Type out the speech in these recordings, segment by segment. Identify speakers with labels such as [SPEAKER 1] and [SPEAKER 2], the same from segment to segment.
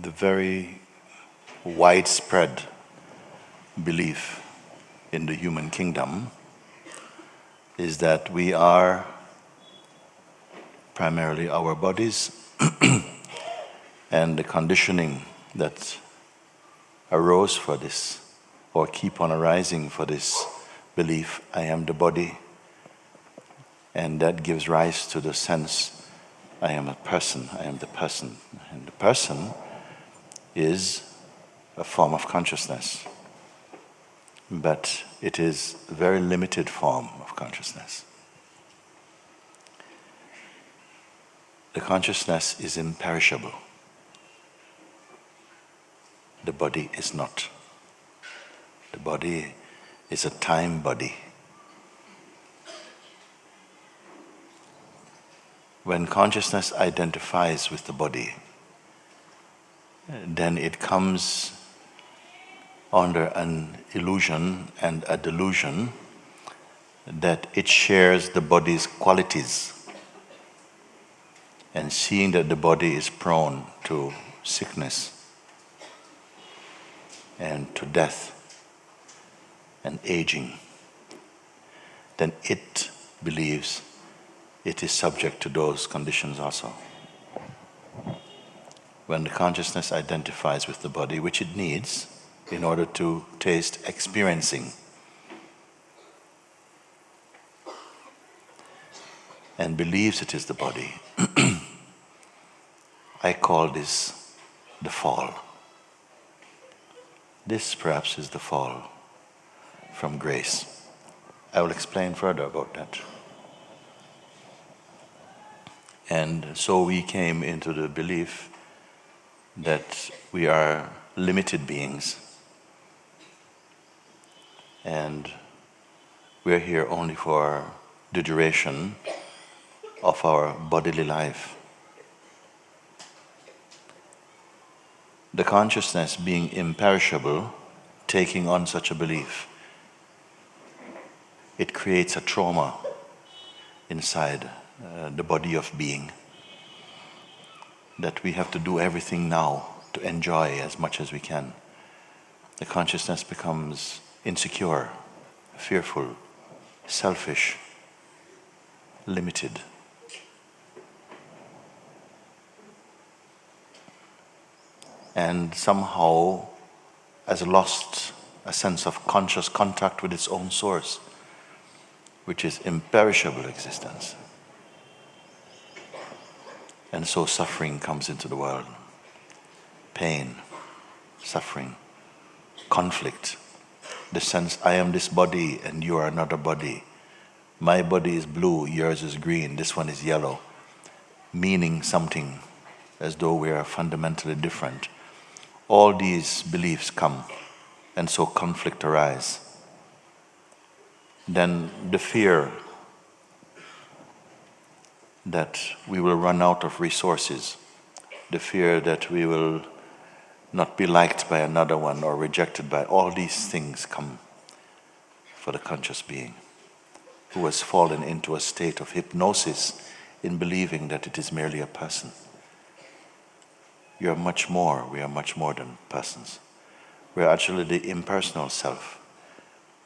[SPEAKER 1] the very widespread belief in the human kingdom is that we are primarily our bodies and the conditioning that arose for this or keep on arising for this belief, I am the body, and that gives rise to the sense I am a person, I am the person. And the person is a form of consciousness, but it is a very limited form of consciousness. The consciousness is imperishable. The body is not. The body is a time body. When consciousness identifies with the body, then it comes under an illusion and a delusion that it shares the body's qualities. And seeing that the body is prone to sickness and to death and aging, then it believes it is subject to those conditions also. When the consciousness identifies with the body, which it needs in order to taste experiencing, and believes it is the body, I call this the fall. This perhaps is the fall from grace. I will explain further about that. And so we came into the belief that we are limited beings and we are here only for the duration of our bodily life. The consciousness being imperishable, taking on such a belief, it creates a trauma inside the body of being, that we have to do everything now to enjoy as much as we can. The consciousness becomes insecure, fearful, selfish, limited. And somehow has lost a sense of conscious contact with its own source, which is imperishable existence. And so suffering comes into the world. Pain, suffering, conflict. The sense, I am this body and you are another body. My body is blue, yours is green, this one is yellow. Meaning something as though we are fundamentally different. All these beliefs come, and so conflict arises. Then the fear that we will run out of resources, the fear that we will not be liked by another one or rejected by, all these things come for the conscious being who has fallen into a state of hypnosis in believing that it is merely a person. You are much more, we are much more than persons. We are actually the impersonal self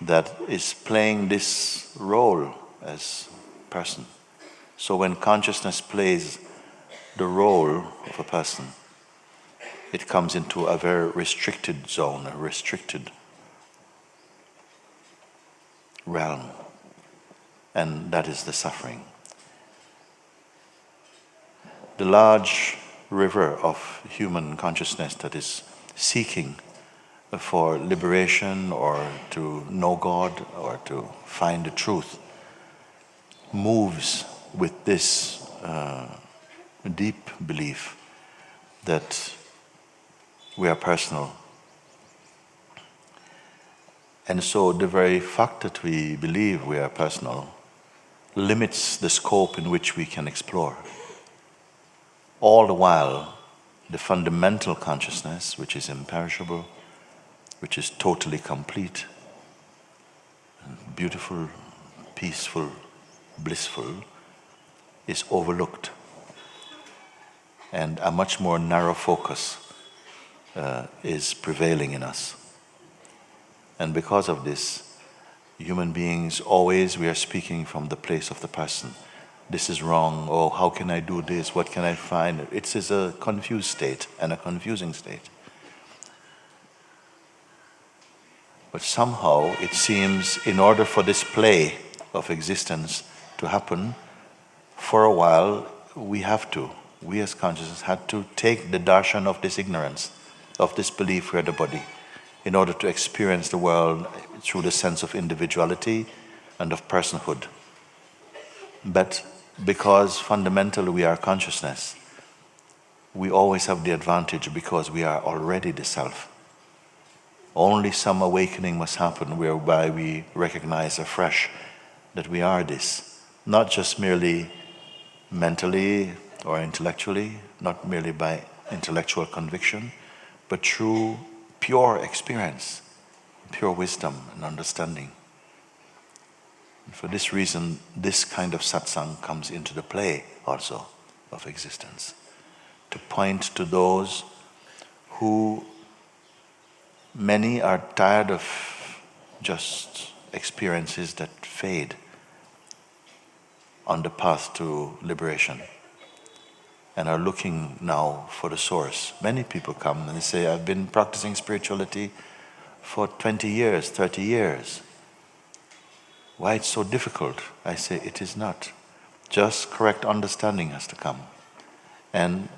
[SPEAKER 1] that is playing this role as person. So when consciousness plays the role of a person, it comes into a very restricted zone, a restricted realm. And that is the suffering. The large river of human consciousness that is seeking for liberation or to know God or to find the truth moves with this deep belief that we are personal. And so the very fact that we believe we are personal limits the scope in which we can explore. All the while, the fundamental consciousness, which is imperishable, which is totally complete, beautiful, peaceful, blissful, is overlooked. And a much more narrow focus is prevailing in us. And because of this, human beings always, we are speaking from the place of the person. This is wrong, or how can I do this, what can I find? It is a confused state and a confusing state. But somehow it seems in order for this play of existence to happen, for a while we as consciousness had to take the darshan of this ignorance, of this belief we are the body, in order to experience the world through the sense of individuality and of personhood. But because fundamentally we are consciousness, we always have the advantage because we are already the self. Only some awakening must happen whereby we recognize afresh that we are this, not just merely mentally or intellectually, not merely by intellectual conviction, but through pure experience, pure wisdom and understanding. And for this reason, this kind of satsang comes into the play also of existence, to point to those who many are tired of just experiences that fade on the path to liberation and are looking now for the source. Many people come and they say, I've been practicing spirituality for 20 years, 30 years. Why it's so difficult? I say, it is not. Just correct understanding has to come. And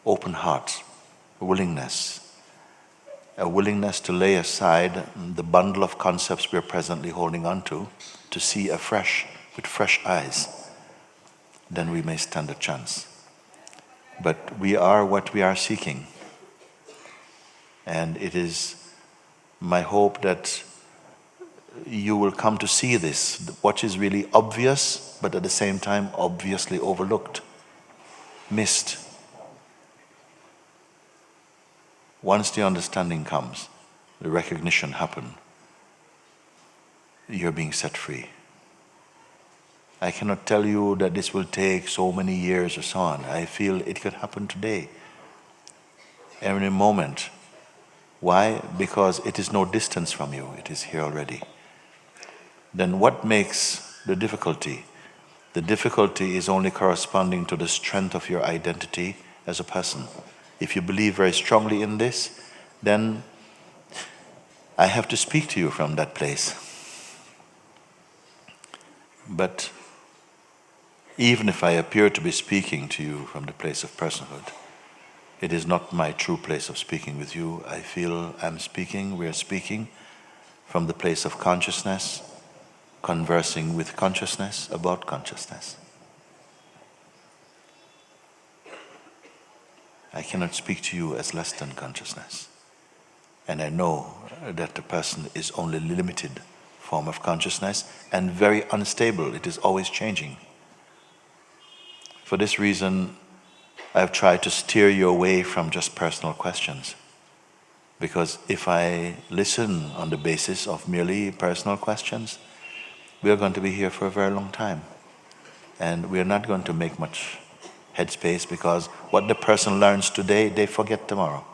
[SPEAKER 1] open heart, willingness. A willingness to lay aside the bundle of concepts we are presently holding on to see afresh, with fresh eyes. Then we may stand a chance. But we are what we are seeking. And it is my hope that you will come to see this, what is really obvious, but at the same time obviously overlooked, missed. Once the understanding comes, the recognition happens, you're being set free. I cannot tell you that this will take so many years or so on. I feel it could happen today, every moment. Why? Because it is no distance from you, it is here already. Then what makes the difficulty? The difficulty is only corresponding to the strength of your identity as a person. If you believe very strongly in this, then I have to speak to you from that place. But even if I appear to be speaking to you from the place of personhood, it is not my true place of speaking with you. I feel we are speaking from the place of consciousness, conversing with consciousness about consciousness. I cannot speak to you as less than consciousness. And I know that the person is only a limited form of consciousness and very unstable. It is always changing. For this reason, I've tried to steer you away from just personal questions. Because if I listen on the basis of merely personal questions, we are going to be here for a very long time. And we are not going to make much headspace, because what the person learns today, they forget tomorrow.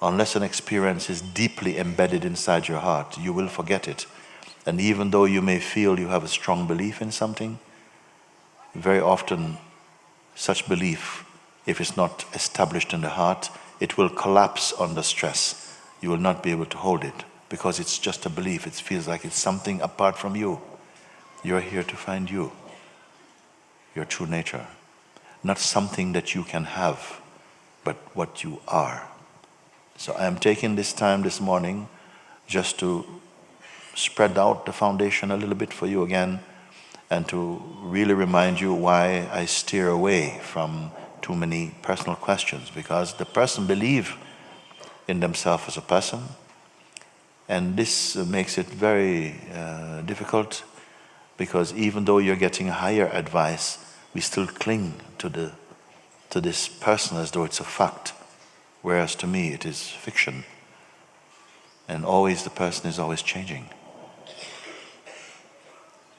[SPEAKER 1] Unless an experience is deeply embedded inside your heart, you will forget it. And even though you may feel you have a strong belief in something, very often such belief, if it's not established in the heart, it will collapse under stress. You will not be able to hold it, because it's just a belief. It feels like it's something apart from you. You're here to find you, your true nature. Not something that you can have, but what you are. So I am taking this time this morning just to spread out the foundation a little bit for you again, and to really remind you why I steer away from too many personal questions. Because the person believes in themselves as a person, and this makes it very difficult, because even though you're getting higher advice, we still cling to this person as though it's a fact, whereas to me it is fiction. And always the person is always changing.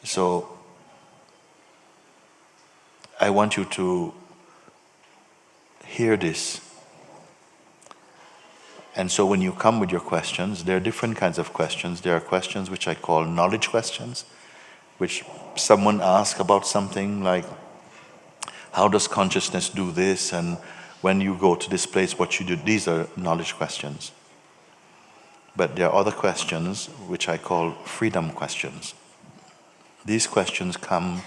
[SPEAKER 1] So I want you to hear this And so when you come with your questions, there are different kinds of questions. There are questions which I call knowledge questions, which someone asks about something like, how does consciousness do this? And when you go to this place, what you do? These are knowledge questions. But there are other questions which I call freedom questions. These questions come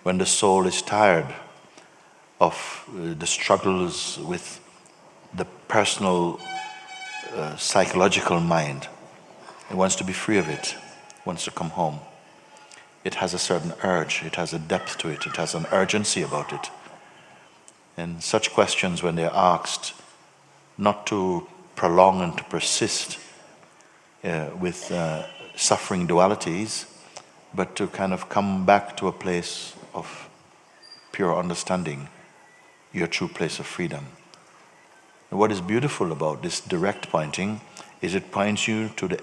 [SPEAKER 1] when the soul is tired of the struggles with the personal psychological mind. It wants to be free of it, wants to come home. It has a certain urge, it has a depth to it, it has an urgency about it. And such questions, when they're asked, not to prolong and to persist with suffering dualities, but to kind of come back to a place of pure understanding, your true place of freedom. And what is beautiful about this direct pointing is it points you to the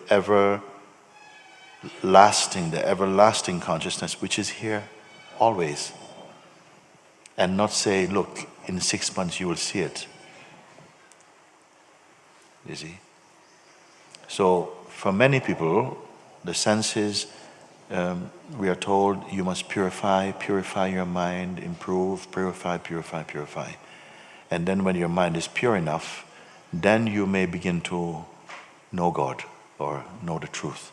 [SPEAKER 1] everlasting consciousness which is here always. And not say, look, in 6 months you will see it. You see? So for many people, the sense is, we are told you must purify your mind, improve, purify. And then when your mind is pure enough, then you may begin to know God or know the truth.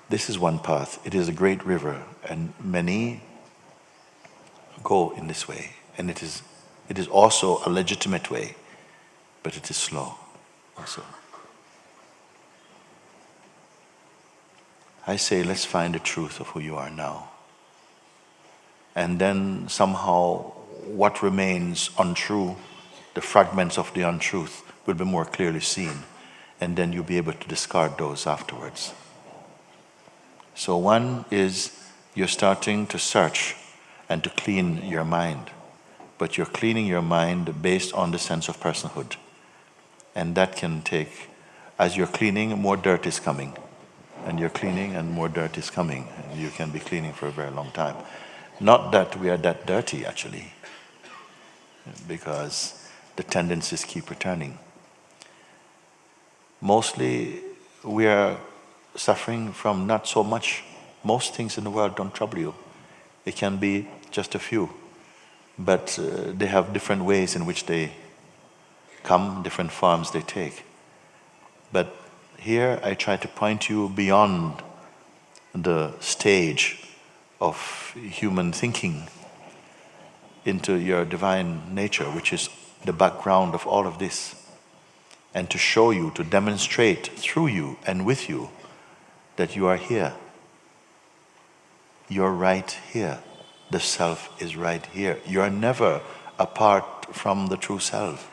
[SPEAKER 1] This is one path. It is a great river, and many go in this way. And it is also a legitimate way, but it is slow also. I say, let's find the truth of who you are now. And then somehow what remains untrue, the fragments of the untruth, will be more clearly seen. And then you'll be able to discard those afterwards. So one is you're starting to search and to clean your mind. But you're cleaning your mind based on the sense of personhood. And that can take, as you're cleaning, more dirt is coming. And you're cleaning and more dirt is coming. And you can be cleaning for a very long time. Not that we are that dirty, actually, because the tendencies keep returning. Mostly we are suffering from not so much. Most things in the world don't trouble you. It can be just a few. But they have different ways in which they come, different forms they take. But here I try to point you beyond the stage of human thinking into your divine nature, which is the background of all of this, and to show you, to demonstrate through you and with you that you are here. You're right here. The self is right here. You are never apart from the true self.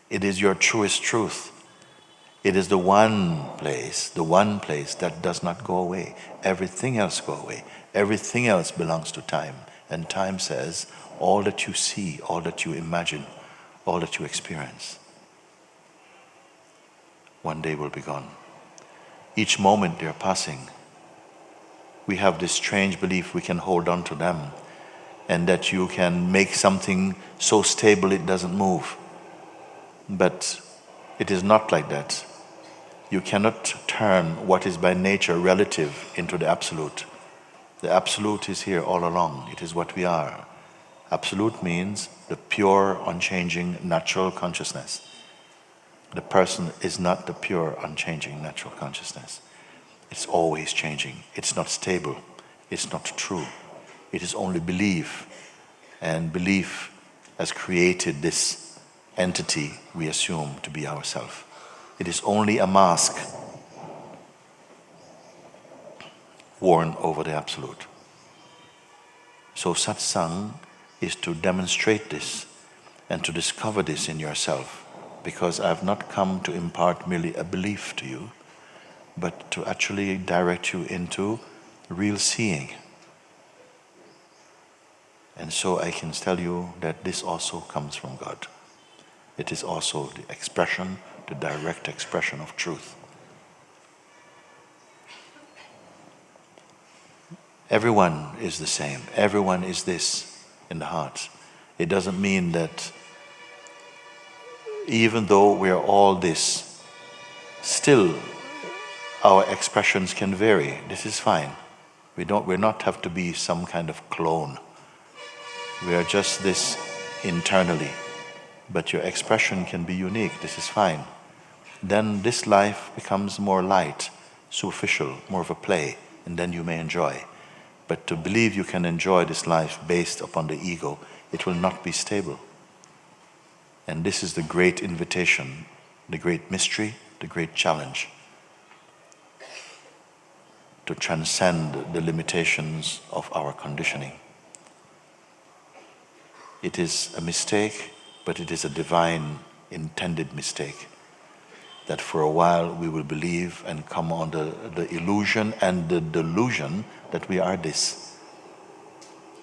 [SPEAKER 1] It is your truest truth. It is the one place that does not go away. Everything else go away. Everything else belongs to time. And time says, all that you see, all that you imagine, all that you experience, one day will be gone. Each moment they're passing. We have this strange belief we can hold on to them, and that you can make something so stable it doesn't move. But it is not like that. You cannot turn what is by nature relative into the absolute. The absolute is here all along. It is what we are. Absolute means the pure, unchanging, natural consciousness. The person is not the pure, unchanging, natural consciousness. It's always changing. It's not stable. It's not true. It is only belief. And belief has created this entity we assume to be ourself. It is only a mask worn over the absolute. So satsang is to demonstrate this and to discover this in yourself, because I have not come to impart merely a belief to you, but to actually direct you into real seeing. And so I can tell you that this also comes from God. It is also the expression, the direct expression of truth. Everyone is the same. Everyone is this in the heart. It doesn't mean that even though we are all this, still our expressions can vary. This is fine. We're not have to be some kind of clone. We are just this internally, but your expression can be unique. This is fine. Then this life becomes more light, superficial, more of a play, and then you may enjoy. But to believe you can enjoy this life based upon the ego, it will not be stable. And this is the great invitation, the great mystery, the great challenge, to transcend the limitations of our conditioning. It is a mistake, but it is a divine intended mistake, that for a while we will believe and come under the illusion and the delusion that we are this,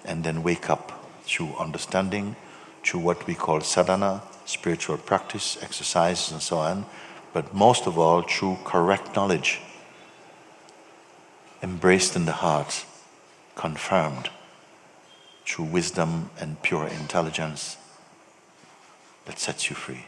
[SPEAKER 1] and then wake up through understanding, through what we call sadhana, spiritual practice, exercises and so on, but most of all through correct knowledge, embraced in the heart, confirmed through wisdom and pure intelligence that sets you free.